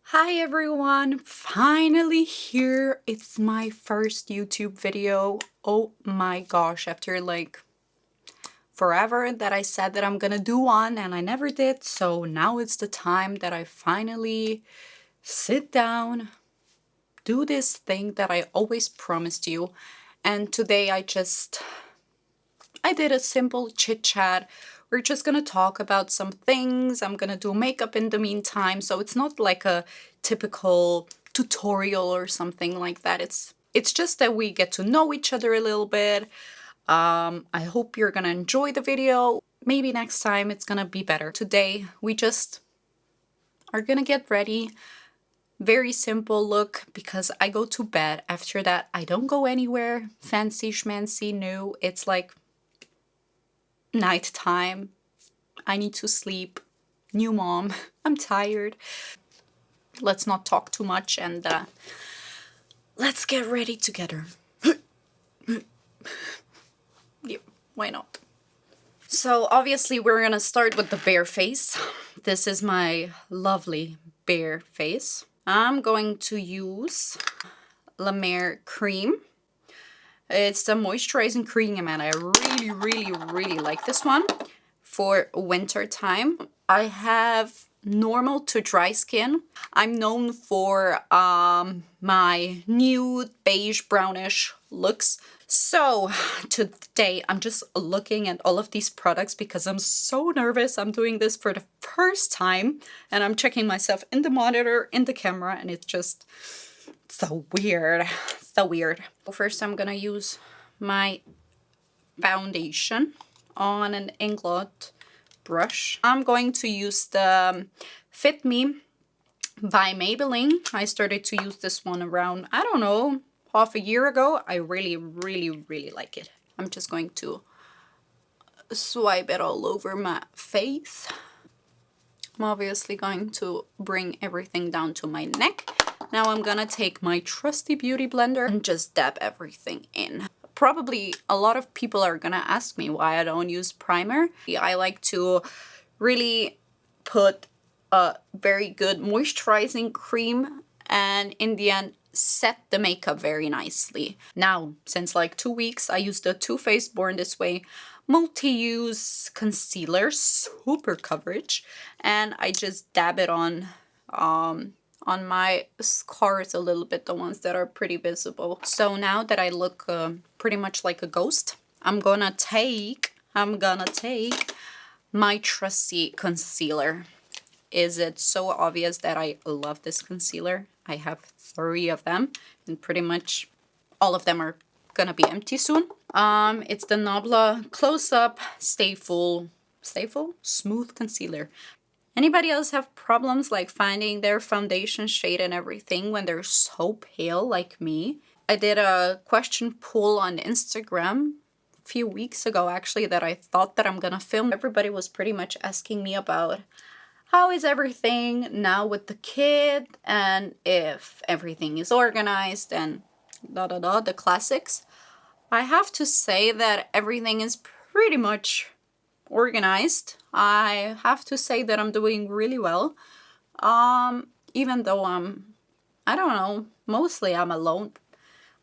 Hi everyone, finally here. It's my first YouTube video. Oh my gosh, after like forever that I said that I'm gonna do one and I never did. So now it's the time that I finally sit down, do this thing that I always promised you. And today I did a simple chit chat. We're just gonna talk about some things. I'm gonna do makeup in the meantime, so it's not like a typical tutorial or something like that. It's just that we get to know each other a little bit. I hope you're gonna enjoy the video. Maybe next time it's gonna be better. Today we just are gonna get ready. Very simple look because I go to bed. After that, I don't go anywhere fancy schmancy. No, it's like nighttime. I need to sleep. New mom. I'm tired. Let's not talk too much and let's get ready together. Yeah, why not? So obviously we're gonna start with the bare face. This is my lovely bare face. I'm going to use La Mer cream. It's the moisturizing cream and I really like this one for winter time. I have normal to dry skin. I'm known for my nude, beige, brownish looks. So today I'm just looking at all of these products because I'm so nervous. I'm doing this for the first time and I'm checking myself in the monitor, in the camera, and it's just so weird. So weird. First I'm gonna use my foundation on an Inglot brush. I'm going to use the Fit Me by Maybelline. I started to use this one around, I don't know, half a year ago. I really like it. I'm just going to swipe it all over my face. I'm obviously going to bring everything down to my neck. Now I'm gonna take my trusty beauty blender and just dab everything in. Probably a lot of people are gonna ask me why I don't use primer. I like to really put a very good moisturizing cream and in the end set the makeup very nicely. Now, since like 2 weeks, I use the Too Faced Born This Way multi-use concealer, super coverage, and I just dab it on my scars a little bit, the ones that are pretty visible. So now that I look pretty much like a ghost, I'm gonna take my trusty concealer. Is it so obvious that I love this concealer? I have 3 of them and pretty much all of them are gonna be empty soon. It's the Nabla Close Up Stay Full Smooth Concealer. Anybody else have problems like finding their foundation shade and everything when they're so pale like me? I did a question poll on Instagram a few weeks ago actually that I thought that I'm gonna film. Everybody was pretty much asking me about how is everything now with the kid and if everything is organized and the classics. I have to say that everything is pretty much organized. I have to say that I'm doing really well. Even though I don't know, mostly I'm alone.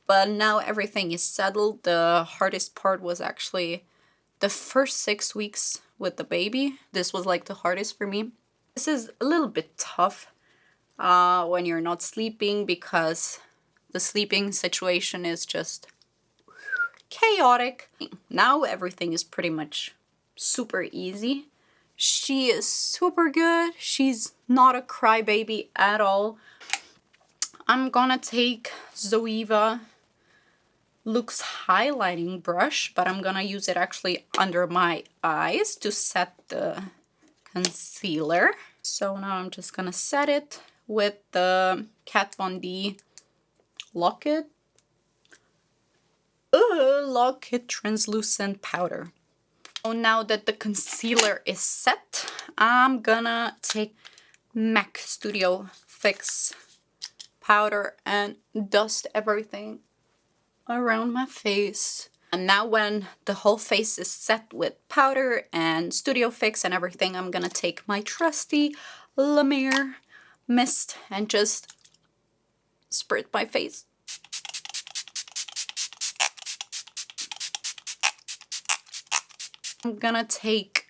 But now everything is settled. The hardest part was actually the first 6 weeks with the baby. This was like the hardest for me. This is a little bit tough when you're not sleeping because the sleeping situation is just chaotic. Now everything is pretty much super easy. She is super good. She's not a crybaby at all. I'm gonna take Zoeva Lux highlighting brush, but I'm gonna use it actually under my eyes to set the concealer. So now I'm just gonna set it with the Kat Von D Lock-It translucent powder. So now that the concealer is set, I'm gonna take MAC Studio Fix powder and dust everything around my face. And now when the whole face is set with powder and Studio Fix and everything, I'm gonna take my trusty La Mer mist and just spritz my face. I'm gonna take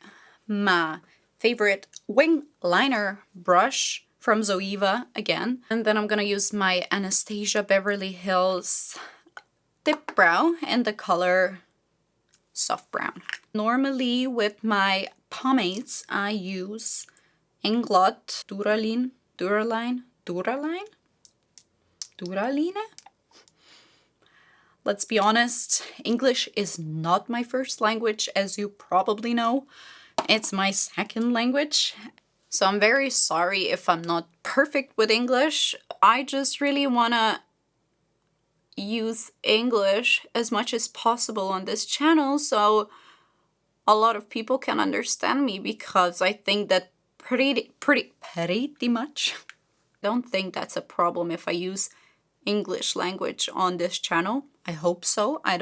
my favorite wing liner brush from Zoeva again. And then I'm gonna use my Anastasia Beverly Hills Dip Brow in the color Soft Brown. Normally with my pomades, I use Inglot Duraline. Let's be honest, English is not my first language, as you probably know. It's my second language. So I'm very sorry if I'm not perfect with English. I just really wanna use English as much as possible on this channel so a lot of people can understand me, because I think that pretty much. Don't think that's a problem if I use English language on this channel. I hope so. I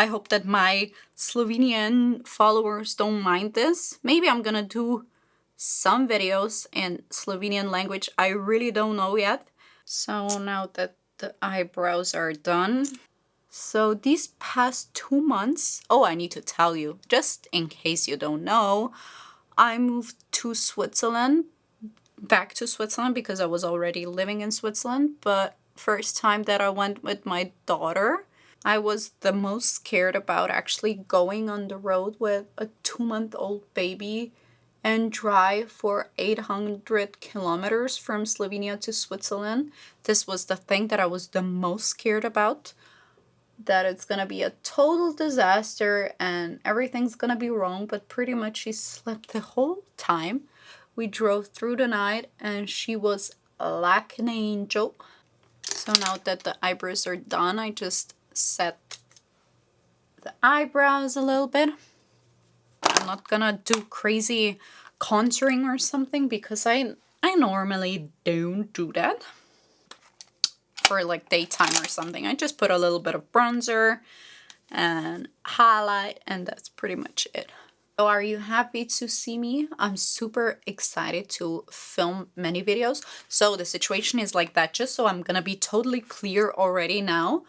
hope that my Slovenian followers don't mind this. Maybe I'm gonna do some videos in Slovenian language. I really don't know yet. So now that the eyebrows are done. So these past 2 months, oh, I need to tell you, just in case you don't know, I moved to Switzerland, back to Switzerland, because I was already living in Switzerland, but first time that I went with my daughter, I was the most scared about actually going on the road with a 2-month-old baby and drive for 800 kilometers from Slovenia to Switzerland. This was the thing that I was the most scared about, that it's gonna be a total disaster and everything's gonna be wrong, but pretty much she slept the whole time. We drove through the night and she was like an angel. So now that the eyebrows are done, I just set the eyebrows a little bit. I'm not gonna do crazy contouring or something, because I normally don't do that for like daytime or something. I just put a little bit of bronzer and highlight, and that's pretty much it. So are you happy to see me? I'm super excited to film many videos. So the situation is like that, just so I'm gonna be totally clear already now.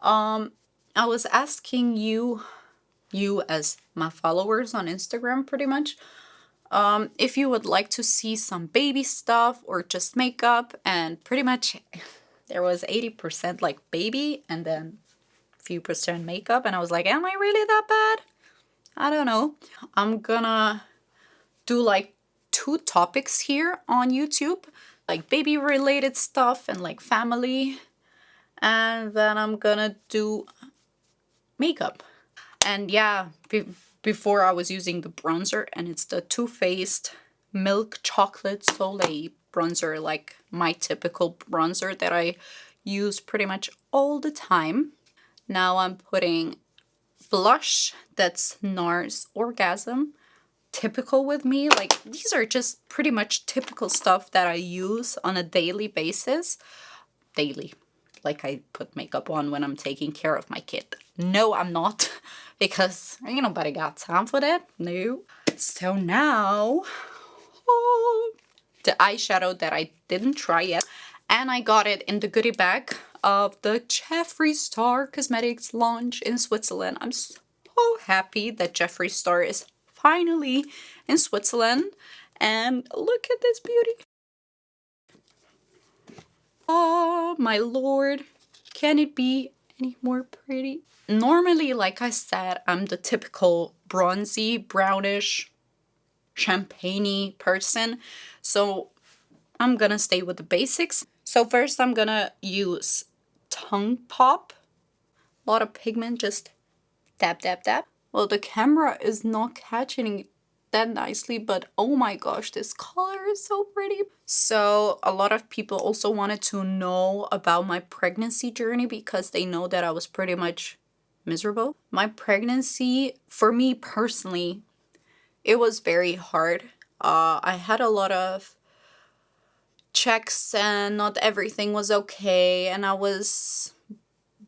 I was asking you as my followers on Instagram pretty much, if you would like to see some baby stuff or just makeup, and pretty much there was 80% like baby and then a few percent makeup, and I was like, am I really that bad? I don't know. I'm gonna do like 2 topics here on YouTube, like baby related stuff and like family, and then I'm gonna do makeup. And yeah, before I was using the bronzer, and it's the Too Faced Milk Chocolate Soleil bronzer, like my typical bronzer that I use pretty much all the time. Now I'm putting blush, that's NARS Orgasm, typical with me. Like, these are just pretty much typical stuff that I use on a daily basis. Daily. Like I put makeup on when I'm taking care of my kid. No, I'm not, because ain't nobody got time for that. No. So now, the eyeshadow that I didn't try yet, and I got it in the goodie bag of the Jeffree Star Cosmetics launch in Switzerland. I'm so happy that Jeffree Star is finally in Switzerland, and look at this beauty. Oh my lord, can it be any more pretty? Normally, like I said, I'm the typical bronzy, brownish, champagne-y person, so I'm gonna stay with the basics. So first I'm gonna use Tongue Pop. A lot of pigment, just dab, dab, dab. Well, the camera is not catching it that nicely, but oh my gosh, this color is so pretty. So a lot of people also wanted to know about my pregnancy journey, because they know that I was pretty much miserable. My pregnancy, for me personally, it was very hard. I had a lot of checks and not everything was okay, and I was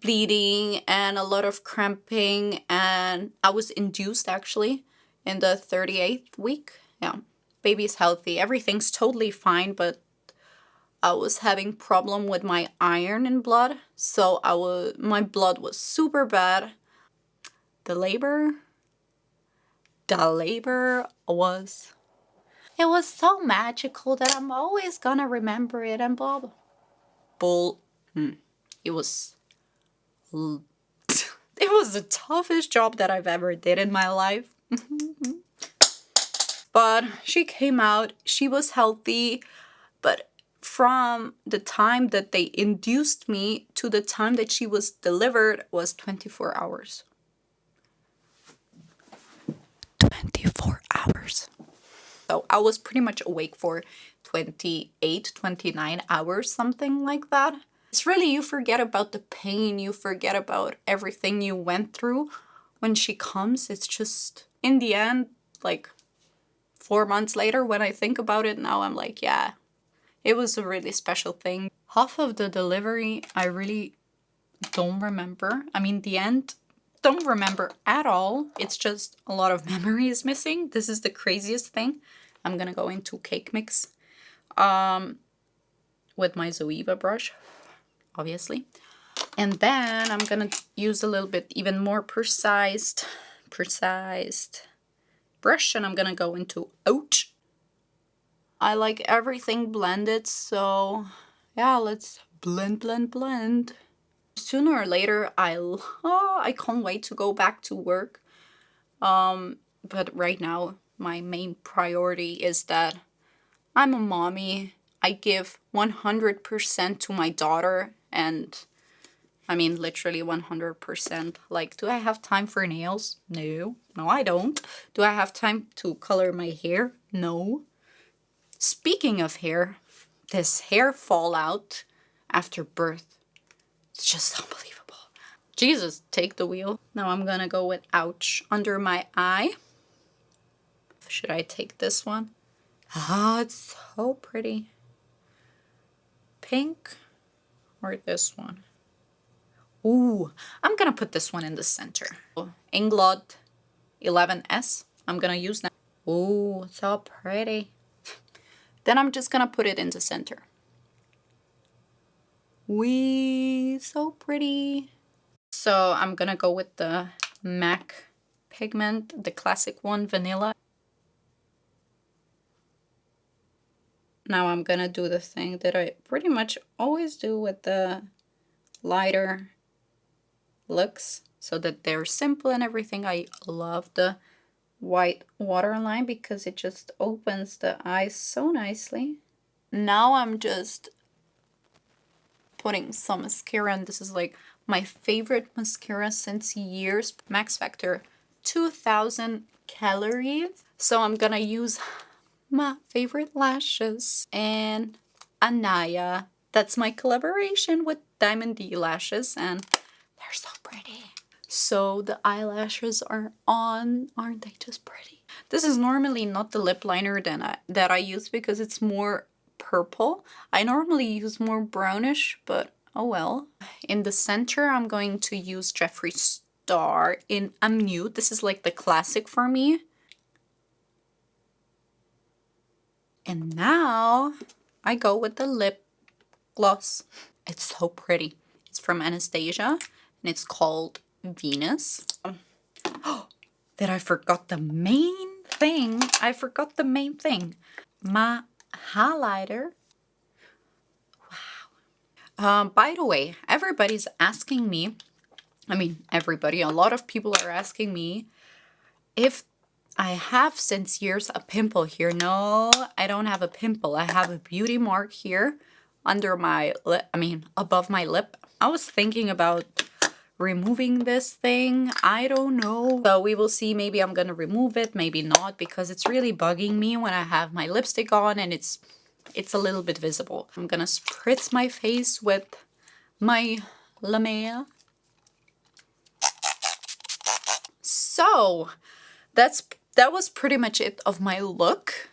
bleeding and a lot of cramping, and I was induced actually in the 38th week. Yeah, baby's healthy, everything's totally fine, but I was having problem with my iron in blood, so my blood was super bad. The labor was, it was so magical that I'm always gonna remember it. And blah bull. It was it was the toughest job that I've ever did in my life. But she came out, she was healthy, but from the time that they induced me to the time that she was delivered was 24 hours. 24 hours. So I was pretty much awake for 28, 29 hours, something like that. It's really, you forget about the pain, you forget about everything you went through. When she comes, it's just, in the end, like 4 months later, when I think about it now, I'm like, yeah, it was a really special thing. Half of the delivery, I really don't remember. I mean, the end, don't remember at all. It's just a lot of memory is missing. This is the craziest thing. I'm gonna go into cake mix with my Zoeva brush, obviously. And then I'm gonna use a little bit even more precise brush, and I'm gonna go into ouch. I like everything blended, so yeah, let's blend. Sooner or later, I can't wait to go back to work. But right now, my main priority is that I'm a mommy. I give 100% to my daughter, and I mean literally 100%. Like, do I have time for nails? No, I don't. Do I have time to color my hair? No. Speaking of hair, this hair fallout after birth, it's just unbelievable. Jesus, take the wheel. Now I'm gonna go with ouch under my eye. Should I take this one? Ah, it's so pretty. Pink or this one? Ooh, I'm gonna put this one in the center. Inglot 11S. I'm gonna use that. Ooh, so pretty. Then I'm just gonna put it in the center. Wee, so pretty. So I'm gonna go with the MAC pigment, the classic one, vanilla. Now I'm gonna do the thing that I pretty much always do with the lighter looks, so that they're simple and everything. I love the white waterline because it just opens the eyes so nicely. Now I'm just putting some mascara, and this is like my favorite mascara since years. Max Factor 2000 calories. So I'm gonna use my favorite lashes and Anaya. That's my collaboration with Diamond D Lashes, and they're so pretty. So the eyelashes are on. Aren't they just pretty? This is normally not the lip liner that I use because it's more purple. I normally use more brownish, but oh well. In the center, I'm going to use Jeffree Star in a nude. This is like the classic for me. And now I go with the lip gloss. It's so pretty. It's from Anastasia and it's called Venus. Oh, that I forgot the main thing. My highlighter. Wow. By the way, everybody's asking me, a lot of people are asking me if I have since years a pimple here. No, I don't have a pimple. I have a beauty mark here under my lip, above my lip. I was thinking about removing this thing. I don't know. So we will see. Maybe I'm gonna remove it, maybe not, because it's really bugging me when I have my lipstick on and it's a little bit visible. I'm gonna spritz my face with my La Mer. So that was pretty much it of my look.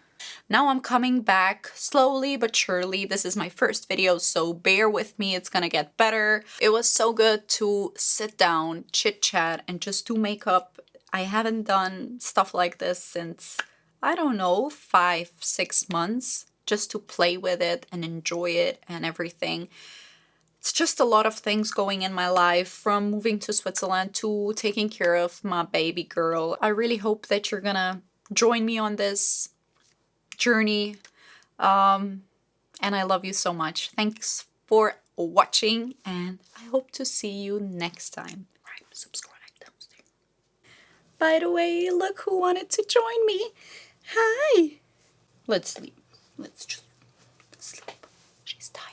Now I'm coming back slowly but surely. This is my first video, so bear with me. It's gonna get better. It was so good to sit down, chit chat, and just do makeup. I haven't done stuff like this since, I don't know, 5-6 months. just to play with it and enjoy it and everything. It's just a lot of things going in my life, from moving to Switzerland to taking care of my baby girl. I really hope that you're gonna join me on this journey. And I love you so much. Thanks for watching, and I hope to see you next time. Right, subscribe downstairs. By the way, look who wanted to join me. Hi. Let's sleep. Let's sleep. She's tired.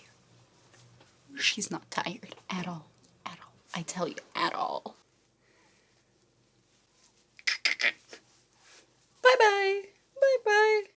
She's not tired at all. At all. I tell you, at all.